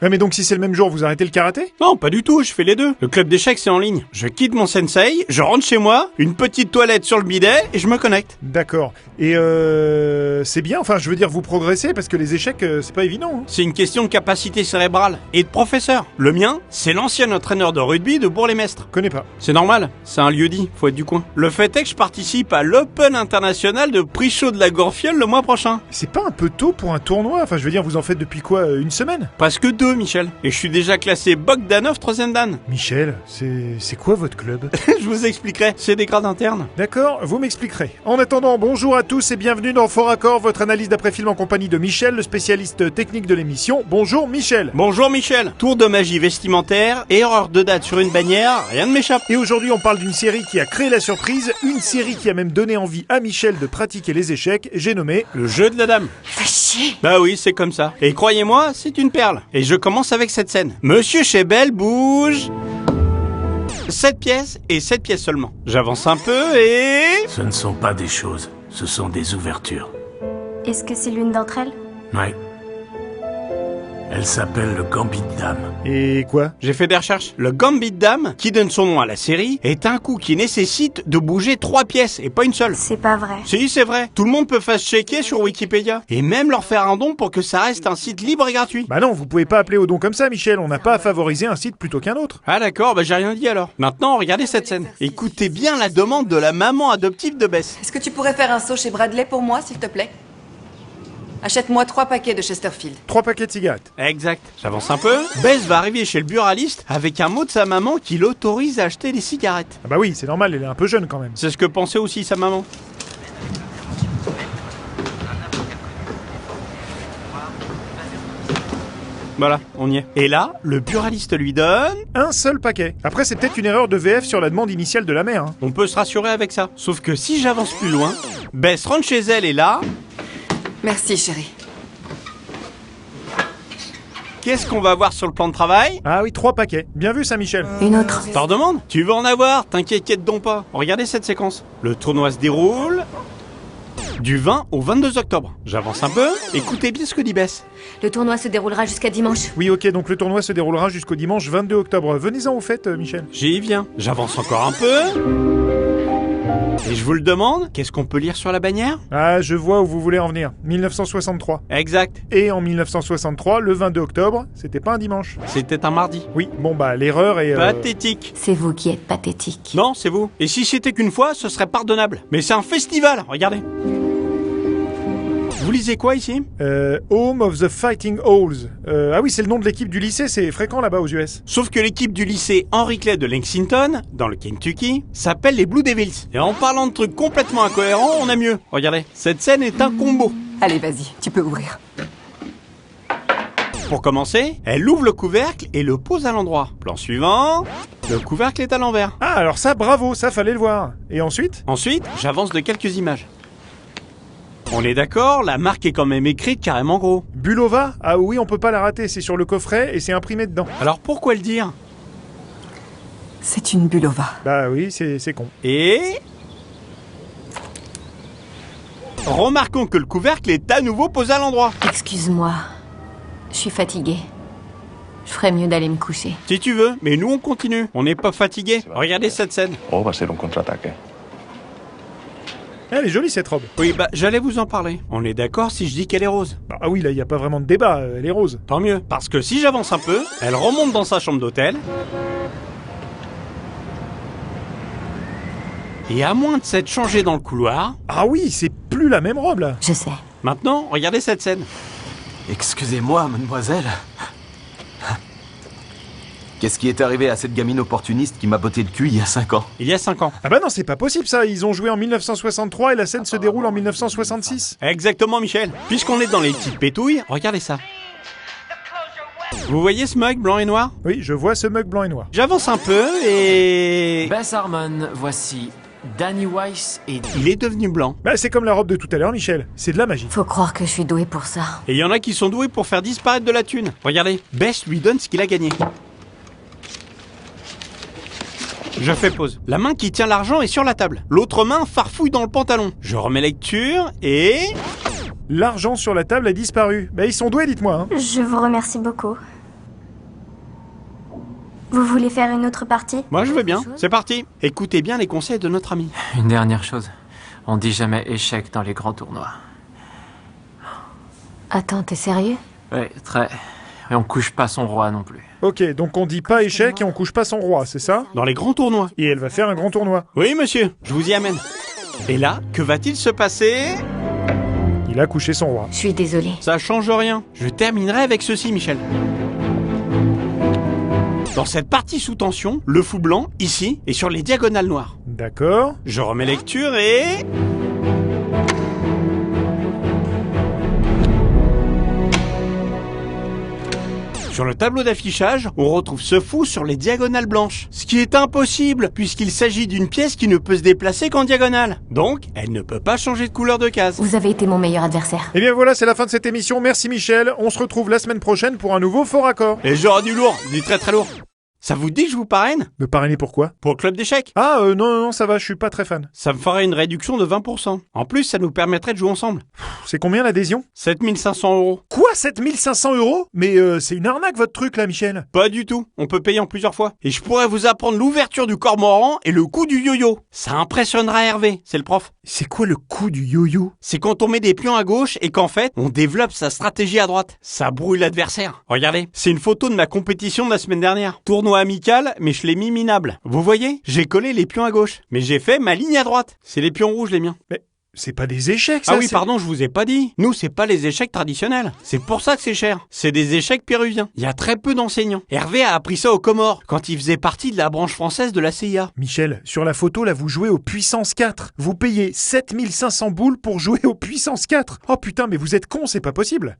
Ouais, mais donc si c'est le même jour, vous arrêtez le karaté? Non, pas du tout, je fais les deux. Le club d'échecs, c'est en ligne. Je quitte mon sensei, je rentre chez moi, une petite toilette sur le bidet et je me connecte. D'accord. Et c'est bien, enfin je veux dire vous progressez parce que les échecs c'est pas évident. Hein. C'est une question de capacité cérébrale et de professeur. Le mien, c'est l'ancien entraîneur de rugby de Bourg-les-Mestres. Connais pas. C'est normal, c'est un lieu-dit, faut être du coin. Le fait est que je participe à l'Open international de prix chaud de la Gorfiole le mois prochain. C'est pas un peu tôt pour un tournoi? Enfin je veux dire vous en faites depuis quoi, une semaine? Presque 2, Michel. Et je suis déjà classé Bogdanov 3e dan. Michel, c'est quoi votre club? Je vous expliquerai, c'est des grades internes. D'accord, vous m'expliquerez. En attendant, bonjour à tous et bienvenue dans Fort Accord, votre analyse d'après-film en compagnie de Michel, le spécialiste technique de l'émission. Bonjour Michel. Bonjour Michel. Tour de magie vestimentaire, erreur de date sur une bannière, rien ne m'échappe. Et aujourd'hui on parle d'une série qui a créé la surprise, une série qui a même donné envie à Michel de pratiquer les échecs, j'ai nommé... Le jeu de la dame. Fais chier. Bah oui, c'est comme ça. Et croyez-moi, c'est une perle. Et je commence avec cette scène. Monsieur Chebel bouge... 7 pièces et 7 pièces seulement. J'avance un peu et... Ce ne sont pas des choses, ce sont des ouvertures. Est-ce que c'est l'une d'entre elles? Ouais. Elle s'appelle le Gambit de Dame. Et quoi? J'ai fait des recherches. Le Gambit de Dame, qui donne son nom à la série, est un coup qui nécessite de bouger 3 pièces et pas une seule. C'est pas vrai. Si, c'est vrai. Tout le monde peut fact-checker sur Wikipédia. Et même leur faire un don pour que ça reste un site libre et gratuit. Bah non, vous pouvez pas appeler au don comme ça Michel, on n'a pas à favoriser un site plutôt qu'un autre. Ah d'accord, bah j'ai rien dit alors. Maintenant, regardez cette scène. Écoutez bien la demande de la maman adoptive de Bess. Est-ce que tu pourrais faire un saut chez Bradley pour moi, s'il te plaît? Achète-moi 3 paquets de Chesterfield. 3 paquets de cigarettes. Exact. J'avance un peu. Bess va arriver chez le buraliste avec un mot de sa maman qui l'autorise à acheter des cigarettes. Ah bah oui, c'est normal, elle est un peu jeune quand même. C'est ce que pensait aussi sa maman. Voilà, on y est. Et là, le buraliste lui donne... Un seul paquet. Après c'est peut-être une erreur de VF sur la demande initiale de la mère. Hein. On peut se rassurer avec ça. Sauf que si j'avance plus loin, Bess rentre chez elle et là... Merci, chérie. Qu'est-ce qu'on va voir sur le plan de travail? Ah oui, 3 paquets. Bien vu ça Michel. Une autre. T'en demandes? Tu veux en avoir? T'inquiète donc pas. Regardez cette séquence. Le tournoi se déroule... du 20 au 22 octobre. J'avance un peu. Écoutez bien ce que dit Bess. Le tournoi se déroulera jusqu'à dimanche. Oui ok, donc le tournoi se déroulera jusqu'au dimanche 22 octobre. Venez-en au fait Michel. J'y viens. J'avance encore un peu. Et je vous le demande, qu'est-ce qu'on peut lire sur la bannière? Ah je vois où vous voulez en venir. 1963. Exact. Et en 1963, le 22 octobre, c'était pas un dimanche. C'était un mardi. Oui, bon bah l'erreur est... Pathétique. C'est vous qui êtes pathétique. Non, c'est vous. Et si c'était qu'une fois, ce serait pardonnable. Mais c'est un festival, regardez. Vous lisez quoi ici? Home of the Fighting Owls. Ah oui, c'est le nom de l'équipe du lycée, c'est fréquent là-bas aux US. Sauf que l'équipe du lycée Henry Clay de Lexington, dans le Kentucky, s'appelle les Blue Devils. Et en parlant de trucs complètement incohérents, on a mieux. Regardez, cette scène est un combo. Allez, vas-y, tu peux ouvrir. Pour commencer, elle ouvre le couvercle et le pose à l'endroit. Plan suivant, le couvercle est à l'envers. Ah alors ça, bravo, ça fallait le voir. Et ensuite? Ensuite, j'avance de quelques images. On est d'accord, la marque est quand même écrite carrément gros. Bulova? Ah oui, on peut pas la rater, c'est sur le coffret et c'est imprimé dedans. Alors pourquoi le dire? C'est une Bulova. Bah oui, c'est con. Et... remarquons que le couvercle est à nouveau posé à l'endroit. Excuse-moi. Je suis fatiguée. Je ferais mieux d'aller me coucher. Si tu veux, mais nous on continue. On n'est pas fatigués. Regardez cette scène. O va a ser un contraataque. Elle est jolie cette robe. Oui, bah j'allais vous en parler. On est d'accord si je dis qu'elle est rose? Ah oui, là, il y a pas vraiment de débat, elle est rose. Tant mieux, parce que si j'avance un peu, elle remonte dans sa chambre d'hôtel. Et à moins de s'être changée dans le couloir... Ah oui, c'est plus la même robe là. Je sais. Maintenant, regardez cette scène. Excusez-moi, mademoiselle. Qu'est-ce qui est arrivé à cette gamine opportuniste qui m'a botté le cul il y a 5 ans? Il y a 5 ans. Ah bah non, c'est pas possible ça, ils ont joué en 1963 et la scène se déroule en 1966. Exactement, Michel. Puisqu'on est dans les petites pétouilles, regardez ça. Vous voyez ce mug blanc et noir? Oui, je vois ce mug blanc et noir. J'avance un peu et... Bess Harmon, voici Danny Weiss et... il est devenu blanc. Bah c'est comme la robe de tout à l'heure, Michel, c'est de la magie. Faut croire que je suis douée pour ça. Et il y en a qui sont doués pour faire disparaître de la thune. Regardez, Bess lui donne ce qu'il a gagné. Je fais pause. La main qui tient l'argent est sur la table. L'autre main farfouille dans le pantalon. Je remets lecture et... L'argent sur la table a disparu. Bah ils sont doués, dites-moi. Hein. Je vous remercie beaucoup. Vous voulez faire une autre partie? Moi je veux bien, c'est parti. Écoutez bien les conseils de notre ami. Une dernière chose. On dit jamais échec dans les grands tournois. Attends, t'es sérieux? Ouais, très. Et on couche pas son roi non plus. Ok, donc on dit pas échec et on couche pas son roi, c'est ça? Dans les grands tournois. Et elle va faire un grand tournoi. Oui monsieur, je vous y amène. Et là, que va-t-il se passer? Il a couché son roi. Je suis désolée. Ça change rien. Je terminerai avec ceci, Michel. Dans cette partie sous tension, le fou blanc, ici, est sur les diagonales noires. D'accord. Je remets lecture et... Sur le tableau d'affichage, on retrouve ce fou sur les diagonales blanches. Ce qui est impossible, puisqu'il s'agit d'une pièce qui ne peut se déplacer qu'en diagonale. Donc, elle ne peut pas changer de couleur de case. Vous avez été mon meilleur adversaire. Et bien voilà, c'est la fin de cette émission. Merci Michel. On se retrouve la semaine prochaine pour un nouveau Fort Accord. Et j'aurai du lourd, du très très lourd. Ça vous dit que je vous parraine? Me parrainer pourquoi? Pour le club d'échecs? Ah, non, ça va, je suis pas très fan. Ça me ferait une réduction de 20%. En plus, ça nous permettrait de jouer ensemble. C'est combien l'adhésion? 7500 €. Quoi, 7500 €? Mais c'est une arnaque votre truc là, Michel. Pas du tout, on peut payer en plusieurs fois. Et je pourrais vous apprendre l'ouverture du cormoran et le coup du yo-yo. Ça impressionnera Hervé, c'est le prof. C'est quoi le coup du yo-yo? C'est quand on met des pions à gauche et qu'en fait, on développe sa stratégie à droite. Ça brouille l'adversaire. Regardez, c'est une photo de ma compétition de la semaine dernière. Tournoi amical, mais je l'ai mis minable. Vous voyez? J'ai collé les pions à gauche. Mais j'ai fait ma ligne à droite. C'est les pions rouges les miens. Mais c'est pas des échecs, ça. Ah oui, c'est- pardon, je vous ai pas dit. Nous, c'est pas les échecs traditionnels. C'est pour ça que c'est cher. C'est des échecs péruviens. Il y a très peu d'enseignants. Hervé a appris ça aux Comores, quand il faisait partie de la branche française de la CIA. Michel, sur la photo, là, vous jouez au puissance 4. Vous payez 7500 boules pour jouer au puissance 4. Oh putain, mais vous êtes con, c'est pas possible.